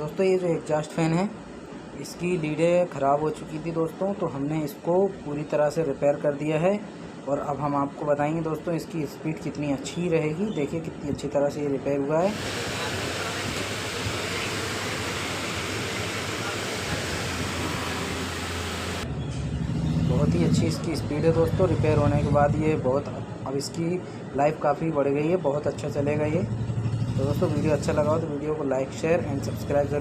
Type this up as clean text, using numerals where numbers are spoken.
दोस्तों ये जो एग्जॉस्ट फैन है इसकी लीडें ख़राब हो चुकी थी दोस्तों, तो हमने इसको पूरी तरह से रिपेयर कर दिया है। और अब हम आपको बताएंगे दोस्तों इसकी स्पीड कितनी अच्छी रहेगी। देखिए कितनी अच्छी तरह से ये रिपेयर हुआ है। बहुत ही अच्छी इसकी स्पीड है दोस्तों। रिपेयर होने के बाद ये अब इसकी लाइफ काफ़ी बढ़ गई है, बहुत अच्छा चलेगा ये। तो दोस्तों वीडियो अच्छा लगा हो तो वीडियो को लाइक शेयर एंड सब्सक्राइब ज़रूर